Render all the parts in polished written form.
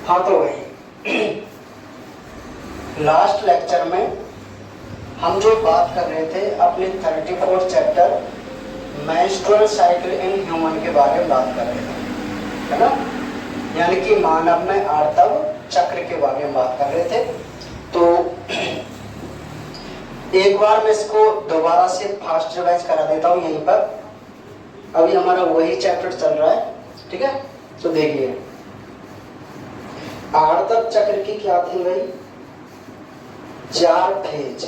हाँ तो वही लास्ट लेक्चर में हम जो बात कर रहे थे अपने 34 chapter menstrual cycle in human के बारे में बात कर रहे थे, है ना। यानी कि मानव में आर्तव चक्र के बारे में बात कर रहे थे। तो एक बार मैं इसको दोबारा से फास्ट रिवाइज करा देता हूँ यहीं पर। अभी हमारा वही चैप्टर चल रहा है, ठीक है। तो देखिए आवर्तक चक्र की क्या थी भाई, 4 फेज,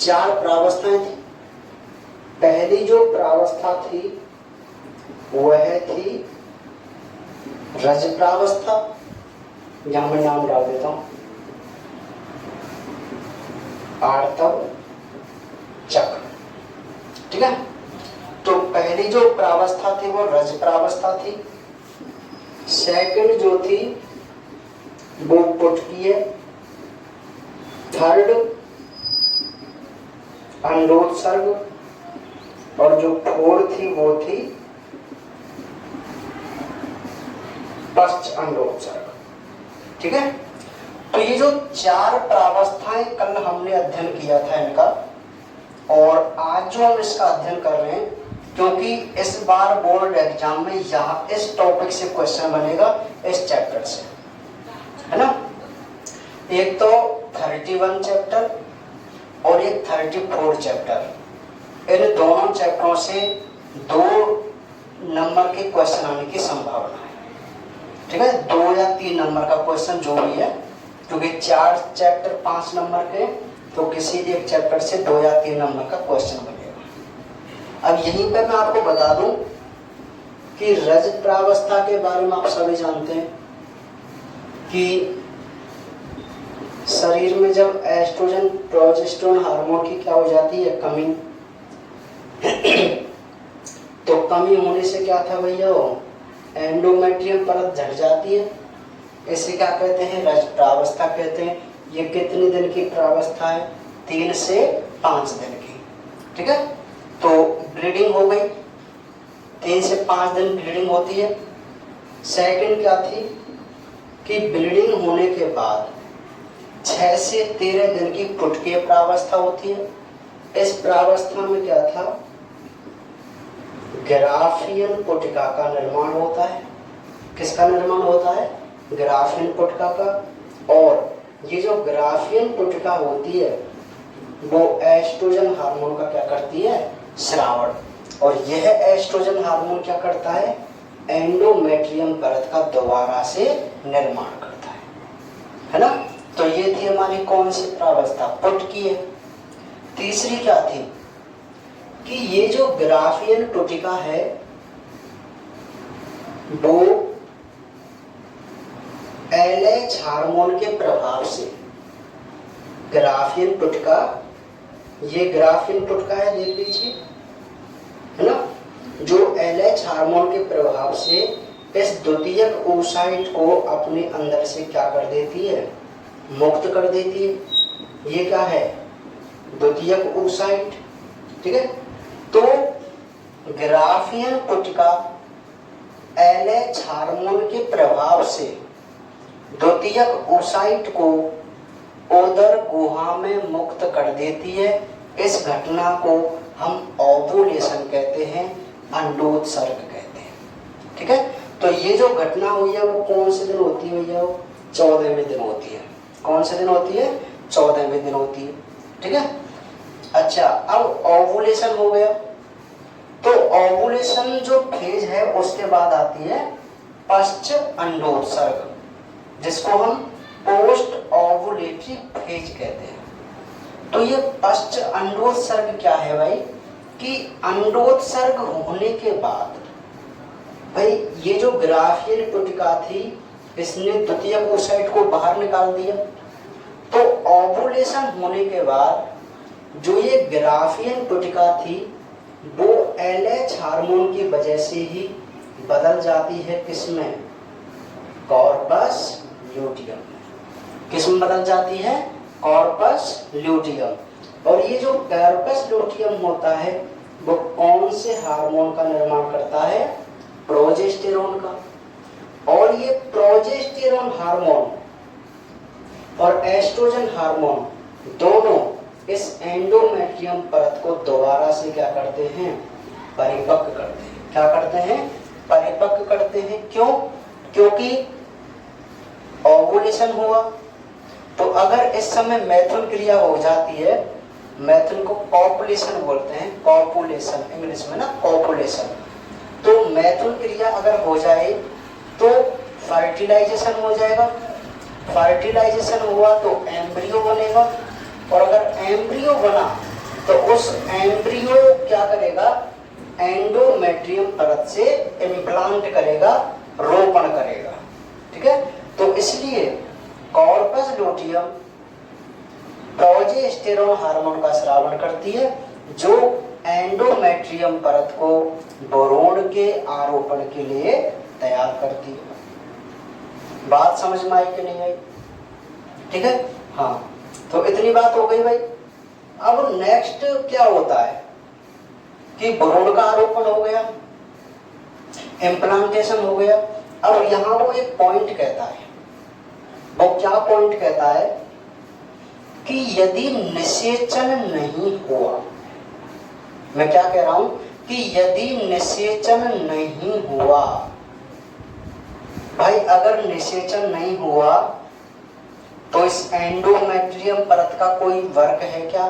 4 प्रावस्थाएं थी। पहली जो प्रावस्था थी वह थी रज प्रावस्था, यहां मैं नाम डाल देता हूं आवर्तक चक्र, ठीक है। तो पहली जो प्रावस्था थी वो रज प्रावस्था थी। सेकंड जो थी वो पुटकीय, थर्ड अंडोत्सर्ग, और जो फोर्थ थी वो थी पश्च अंडोत्सर्ग, ठीक है। तो ये जो 4 प्रावस्थाएं कल हमने अध्ययन किया था इनका, और आज जो हम इसका अध्ययन कर रहे हैं, क्योंकि इस बार बोर्ड एग्जाम में यहाँ इस टॉपिक से क्वेश्चन बनेगा, इस चैप्टर से, है ना। एक तो 31 चैप्टर और एक 34 चैप्टर, इन दोनों चैप्टरों से 2 नंबर के क्वेश्चन आने की संभावना है, ठीक है। 2 या 3 नंबर का क्वेश्चन जो भी है, क्योंकि 4 चैप्टर 5 नंबर के, तो किसी एक चैप्टर से 2 या 3 नंबर का क्वेश्चन बनेगा। अब यहीं पर मैं आपको बता दूं कि रज प्रावस्था के बारे में आप सभी जानते हैं कि शरीर में जब एस्ट्रोजन प्रोजेस्टेरोन हार्मोन की क्या हो जाती है, कमी, तो कमी होने से क्या था भैया, एंडोमेट्रियम परत झड़ जाती है। इसे क्या कहते हैं, रज प्रावस्था कहते हैं। ये कितने दिन की प्रावस्था है, 3 से 5 दिन की, ठीक है। तो ब्लीडिंग हो गई, 3 से 5 दिन ब्लीडिंग होती है। सेकंड क्या थी कि ब्लीडिंग होने के बाद 6 से 13 दिन की पुटकीय प्रावस्था होती है। इस प्रावस्था में क्या था, ग्राफियन पुटिका का निर्माण होता है। किसका निर्माण होता है, ग्राफियन पुटिका का। और ये जो ग्राफियन पुटिका होती है वो एस्ट्रोजन हार्मोन का क्या करती है, स्रावण। और यह एस्ट्रोजन हार्मोन क्या करता है, एंडोमेट्रियम परत का दोबारा से निर्माण करता है ना। तो ये थी हमारी कौन सी प्रावस्था, पुटकीय। तीसरी क्या थी कि ये जो ग्राफियन पुटिका है वो एलएच हार्मोन के प्रभाव से, ग्राफियन पुटिका, ये ग्राफियन पुटिका है, देख लीजिए, है ना, जो एलएच हार्मोन के प्रभाव से इस द्वितीयक oocyte को अपने अंदर से क्या कर देती है, मुक्त कर देती है। ये क्या है, द्वितीयक oocyte, ठीक है। तो ग्राफियन पुटिका एलएच हार्मोन के प्रभाव से द्वितीयक oocyte को उदर गुहा में मुक्त कर देती है। इस घटना को हम ओवुलेशन कहते हैं, अंडोत्सर्ग कहते हैं, ठीक है। तो ये जो घटना हुई है वो कौन से दिन होती है भैया, वो 14वें दिन होती है। कौन से दिन होती है, 14वें दिन होती है, ठीक है। अच्छा, अब ओवुलेशन हो गया, तो ओवुलेशन जो फेज है उसके बाद आती है पश्च अंडोत्सर्ग, जिसको हम पोस्ट ओवुलेटरी फेज कहते हैं। तो ये पश्च अंडोत्सर्ग क्या है भाई, कि अंडोत्सर्ग होने के बाद भाई ये जो ग्राफियन पुटिका थी इसने द्वितीयक oocyte को बाहर निकाल दिया। तो ओवुलेशन होने के बाद जो ये ग्राफियन पुटिका थी वो एलएच हार्मोन की वजह से ही बदल जाती है, किसमें, कॉर्पस ल्यूटियम। किसमें बदल जाती है, कॉर्पस ल्यूटियम। और ये जो कॉर्पस ल्यूटियम होता है वो कौन से हार्मोन का निर्माण करता है, प्रोजेस्टेरोन का। और ये प्रोजेस्टेरॉन हार्मोन और एस्ट्रोजन हार्मोन दोनों इस एंडोमेट्रियम परत को दोबारा से क्या करते हैं, परिपक्व करते हैं। क्या करते हैं, परिपक्व करते हैं। क्यों? क्योंकि ओवुलेशन हुआ, तो अगर इस समय मैथुन क्रिया हो जाती है, मैथुन को कॉपुलेशन बोलते हैं, कॉपुलेशन इंग्लिश में ना, कॉपुलेशन। तो मैथुन क्रिया अगर हो जाए तो फर्टिलाइजेशन हो जाएगा, फर्टिलाइजेशन हुआ तो एम्ब्रियो बनेगा, और अगर एम्ब्रियो बना तो उस एम्ब्रियो क्या करेगा, एंडोमेट्रियम परत से इम्प्लांट करेगा, रोपण करेगा। ठीक है, तो इसलिए कॉर्पस लूटियम प्रोजेस्टेरॉन हार्मोन का स्रावन करती है, जो एंडोमेट्रियम परत को भ्रूण के आरोपण के लिए तैयार करती है। बात समझ में आई कि नहीं आई? ठीक है, हाँ, तो इतनी बात हो गई भाई। अब नेक्स्ट क्या होता है कि भ्रूण का आरोपण हो गया, इम्प्लांटेशन हो गया। अब यहां वो एक पॉइंट कहता है, वो क्या पॉइंट कहता है कि यदि निषेचन नहीं हुआ, मैं क्या कह रहा हूं कि यदि निषेचन नहीं हुआ, भाई अगर निषेचन नहीं हुआ तो इस एंडोमेट्रियम परत का कोई वर्क है क्या,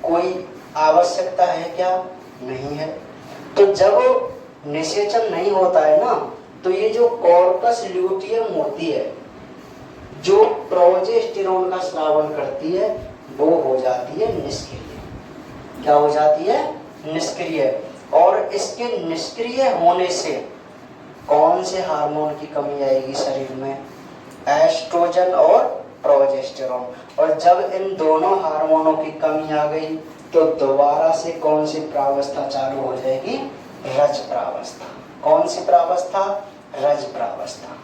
कोई आवश्यकता है क्या? नहीं है। तो जब निषेचन नहीं होता है ना, तो ये जो कॉर्पस ल्यूटियम होती है, जो प्रोजेस्टेरॉन का स्रावन करती है, वो हो जाती है निष्क्रिय। क्या हो जाती है? निष्क्रिय। और इसके निष्क्रिय होने से कौन से हार्मोन की कमी आएगी शरीर में? एस्ट्रोजन और प्रोजेस्टेरॉन। और जब इन दोनों हार्मोनों की कमी आ गई तो दोबारा से कौन सी प्रावस्था चालू हो जाएगी? रज प्रावस्था। कौन सी प्रावस्था? रज प्रावस्था।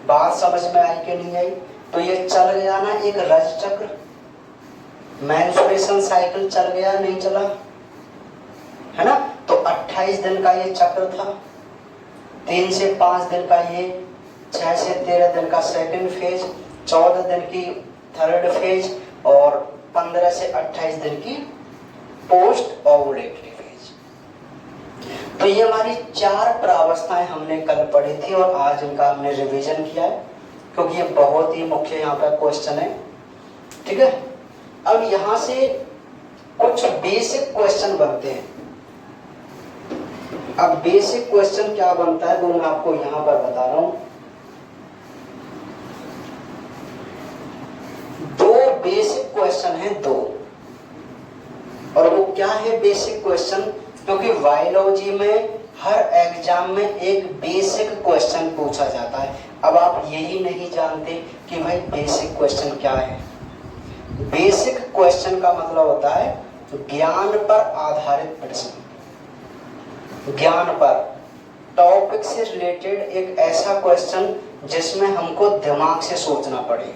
बात समझ में आई कि नहीं आई? तो ये चल गया ना एक रज चक्र, मेंस्ट्रुएशन साइकिल चल गया, नहीं चला है ना? तो 28 दिन का ये चक्र था, 3 से 5 दिन का ये, 6 से 13 दिन का सेकंड फेज, 14 दिन की थर्ड फेज और 15 से 28 दिन की पोस्ट ओवुलेटरी फेज। तो ये हमारी 4 प्रावस्थाएं हमने कल पढ़ी थी और आज इनका हमने रिवीजन किया है, क्योंकि ये बहुत ही मुख्य यहाँ पर क्वेश्चन है। ठीक है, अब यहां से कुछ बेसिक क्वेश्चन बनते हैं। अब बेसिक क्वेश्चन क्या बनता है वो मैं आपको यहां पर बता रहा हूं। 2 बेसिक क्वेश्चन हैं, 2। और वो क्या है बेसिक क्वेश्चन? क्योंकि बायोलॉजी में हर एग्जाम में एक बेसिक क्वेश्चन पूछा जाता है। अब आप यही नहीं जानते कि भाई बेसिक क्वेश्चन क्या है। बेसिक क्वेश्चन का मतलब होता है ज्ञान पर आधारित प्रश्न, ज्ञान पर, टॉपिक से रिलेटेड एक ऐसा क्वेश्चन जिसमें हमको दिमाग से सोचना पड़े।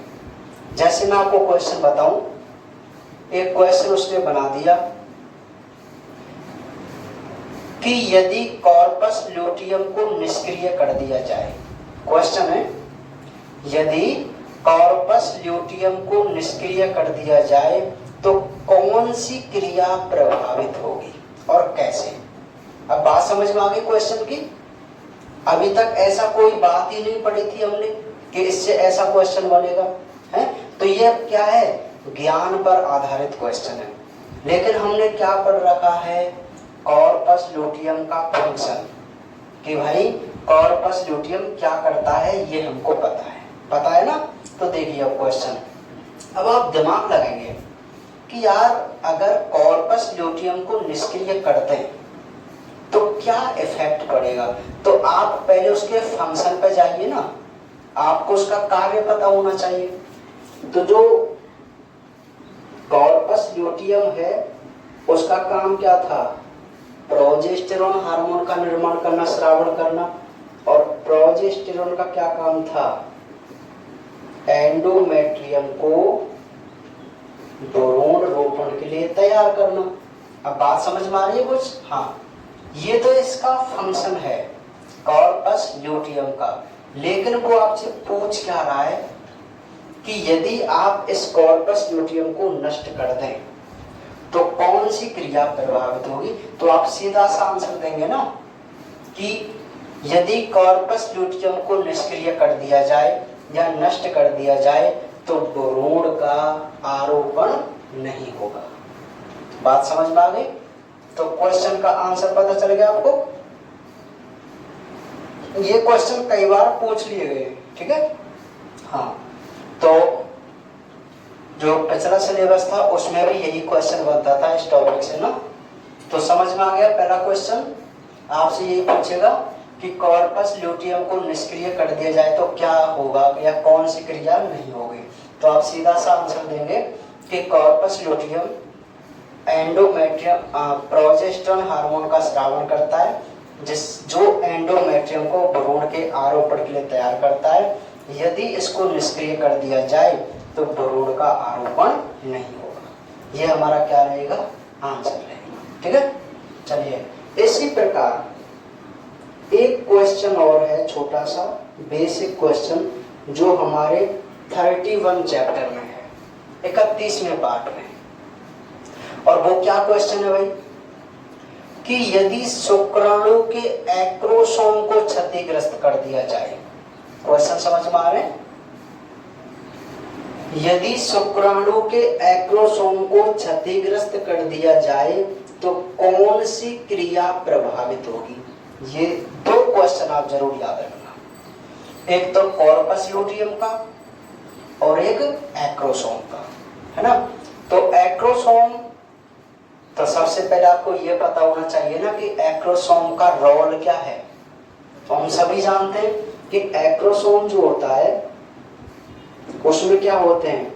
जैसे मैं आपको क्वेश्चन बताऊं, एक क्वेश्चन उसने बना दिया कि यदि कॉर्पस ल्यूटियम को निष्क्रिय कर दिया जाए, क्वेश्चन है यदि कॉर्पस ल्यूटियम को निष्क्रिय कर दिया जाए तो कौन सी क्रिया प्रभावित होगी और कैसे? अब बात समझ में आ गई क्वेश्चन की? अभी तक ऐसा कोई बात ही नहीं पढ़ी थी हमने कि इससे ऐसा क्वेश्चन बनेगा, है? तो ये क्या है? ज्ञान पर आधारित क्वेश्चन है। लेकिन हमने क्या पढ़ रखा है? कॉर्पस ल्यूटियम का फंक्शन, कि भाई कॉर्पस ल्यूटियम क्या करता है ये हमको पता है ना? तो देखिए अब क्वेश्चन, अब आप दिमाग लगाएंगे कि यार अगर कॉर्पस ल्यूटियम को निष्क्रिय करते हैं तो क्या इफेक्ट पड़ेगा। तो आप पहले उसके फंक्शन पे जाइए ना, आपको उसका कार्य पता होना चाहिए। तो जो कॉर्पस ल्यूटियम है उसका काम क्या था? प्रोजेस्टेरॉन हार्मोन का निर्माण करना, स्रावन करना। और प्रोजेस्टेरॉन का क्या काम था? एंडोमेट्रियम को भ्रूण रोपण के लिए तैयार करना। अब बात समझ में आ रही है कुछ? हाँ, ये तो इसका फंक्शन है कॉर्पस ल्यूटियम का। लेकिन वो आपसे पूछ क्या रहा है कि यदि आप इस कॉर्पस ल्यूटियम को नष्ट कर दें तो कौन सी क्रिया प्रभावित होगी। तो आप सीधा सा आंसर देंगे ना कि यदि कॉर्पस ल्यूटियम को निष्क्रिय कर दिया जाए या नष्ट कर दिया जाए तो बोरोन का आरोपण नहीं होगा। बात समझ में आ गई। तो क्वेश्चन का आंसर पता चल गया आपको। ये क्वेश्चन कई बार पूछ लिए गए, ठीक है। हाँ, तो जो पिछला सिलेबस था उसमें भी यही क्वेश्चन बनता था इस टॉपिक से ना। तो समझ में आ गया। पहला क्वेश्चन आपसे यही पूछेगा कि कॉर्पस ल्यूटियम को निष्क्रिय कर दिया जाए तो क्या होगा या कौन सी क्रिया नहीं होगी। तो आप सीधा सा आंसर देंगे कि corpus luteum endometrium progesterone hormone का स्रावन करता है जो एंडोमेट्रियम को भ्रूण के आरोपण के लिए तैयार करता है। यदि इसको निष्क्रिय कर दिया जाए तो भ्रूण का आरोपण नहीं होगा। यह हमारा क्या रहेगा, आंसर रहेगा, ठीक है। चलिए, इसी प्रकार एक क्वेश्चन और है, छोटा सा बेसिक क्वेश्चन, जो हमारे 31 चैप्टर में है, 31वें पार्ट में। और वो क्या क्वेश्चन है भाई कि यदि शुक्राणु के एक्रोसोम को क्षतिग्रस्त कर दिया जाए। क्वेश्चन समझ में आ रहे हैं। यदि शुक्राणु के एक्रोसोम को क्षतिग्रस्त कर दिया जाए तो कौन सी क्रिया प्रभावित होगी। ये दो क्वेश्चन आप जरूर याद रखना, एक तो कॉर्पस ल्यूटियम का और एक एक्रोसोम का, है ना। तो एक्रोसोम, तो सबसे पहले आपको यह पता होना चाहिए ना कि एक्रोसोम का रोल क्या है। तो हम सभी जानते हैं कि एक्रोसोम जो होता है उसमें क्या होते हैं,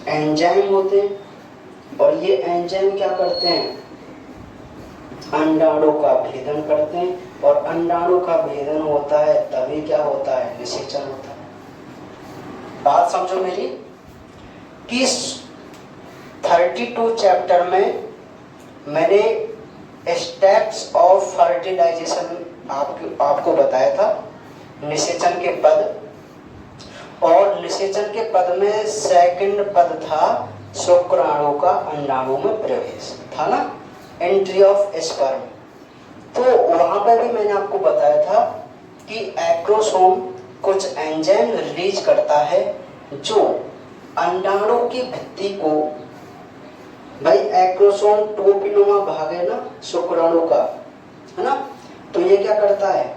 एंजाइम होते हैं। और ये एंजाइम क्या करते हैं, अंडाणु का भेदन करते हैं। और अंडाणु का भेदन होता है तभी क्या होता है, निषेचन होता है। बात समझो मेरी कि 32 चैप्टर में मैंने स्टेप्स ऑफ फर्टिलाइजेशन आपको बताया था। निषेचन के पद, और निषेचन के पद में सेकंड पद था शुक्राणु का अंडाणु में प्रवेश, था ना, एंट्री ऑफ स्पर्म। तो वहां पर भी मैंने आपको बताया था कि एक्रोसोम कुछ एंजाइम रिलीज करता है जो अंडाणु की भित्ति को, भाई एक्रोसोम टोपिनुमा भाग है ना शुक्राणु का, है ना। तो ये क्या करता है,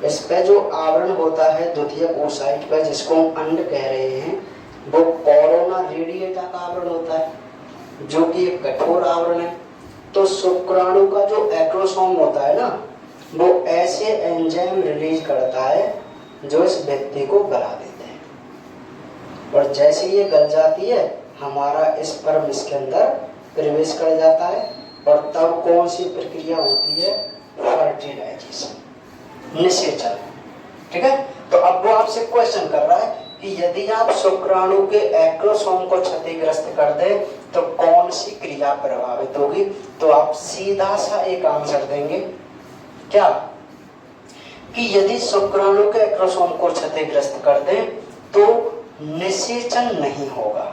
इस पे जो आवरण होता है द्वितीयक ओसाइट पर, जिसको हम अंड कह रहे हैं, वो कोरोना रेडिएटा का आवरण होता है जो कि एक कठोर आवरण है। तो शुक्राणु का जो एक्रोसोम होता है ना, वो ऐसे एंजाइम रिलीज करता है जो इस भित्ति को गला देते हैं। और जैसे ये गल जाती है, हमारा स्पर्म इसके अंदर प्रवेश कर जाता है। और तब कौन सी प्रक्रिया होती है, फर्टिलाइजेशन, निषेचन, ठीक है। तो अब वो आपसे क्वेश्चन कर रहा है कि यदि आप शुक्राणु के एक्रोसोम को क्षतिग्रस्त कर दे तो कौन सी क्रिया प्रभावित होगी। तो आप सीधा सा एक आंसर देंगे क्या, कि यदि शुक्राणु के एक्रोसोम को क्षतिग्रस्त कर दे तो निषेचन नहीं होगा।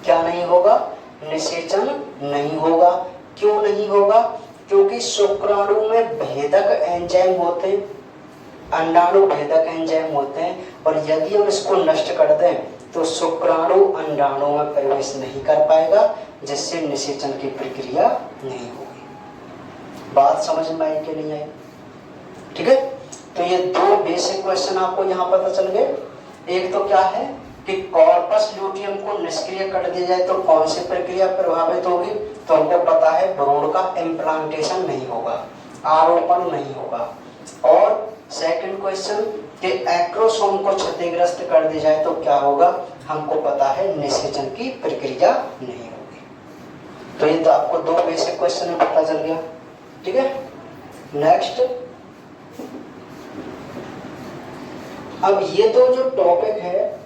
क्या नहीं होगा, निषेचन नहीं होगा। क्यों नहीं होगा, क्योंकि शुक्राणु में भेदक एंजाइम होते हैं, अंडाणु भेदक एंजाइम होते हैं। और यदि हम इसको नष्ट कर दें तो शुक्राणु अंडाणु में प्रवेश नहीं कर पाएगा, जिससे निषेचन की प्रक्रिया नहीं होगी। बात समझ में आई कि नहीं आई, ठीक है। तो ये दो बेसिक क्वेश्चन आपको यहाँ पता चल गए। एक तो क्या है कि कॉर्पस ल्यूटियम को निष्क्रिय कर दिया जाए तो कौन सी प्रक्रिया प्रभावित होगी। तो हमको पता है भ्रूण का इम्प्लांटेशन नहीं होगा, आरोपण नहीं होगा। और सेकंड क्वेश्चन कि एक्रोसोम को क्षतिग्रस्त कर दिया जाए तो क्या होगा, हमको पता है निषेचन की प्रक्रिया नहीं होगी। तो ये तो आपको दो बेसिक क्वेश्चन में पता चल गया, ठीक है। नेक्स्ट, अब ये तो जो टॉपिक है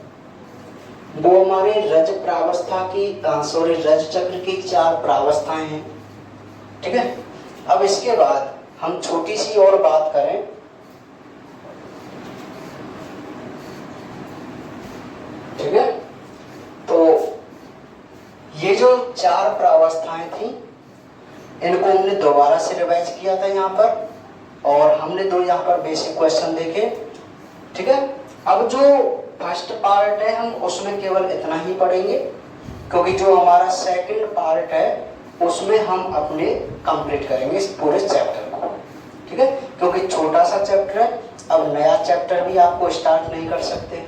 वो हमारे रज प्रावस्था की रज चक्र की 4 प्रावस्थाएं हैं, ठीक है। अब इसके बाद हम छोटी सी और बात करें 4 प्रावस्थाएं थी, इनको हमने दोबारा से रिवाइज किया था यहाँ पर, और हमने 2 यहाँ पर बेसिक क्वेश्चन देखे। ठीक है, अब जो फर्स्ट पार्ट है हम उसमें केवल इतना ही पढ़ेंगे, क्योंकि जो हमारा सेकंड पार्ट है उसमें हम अपने कंप्लीट करेंगे इस पूरे चैप्टर को। ठीक है, क्योंकि छोटा सा चैप्टर है, अब नया चैप्टर भी आपको स्टार्ट नहीं कर सकते।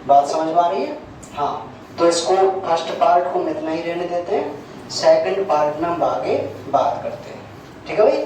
बात समझ में आ रही है? हाँ, तो इसको फर्स्ट पार्ट को हम इतना ही रहने देते हैं, सेकंड पार्ट में हम आगे बात करते हैं। ठीक है भाई।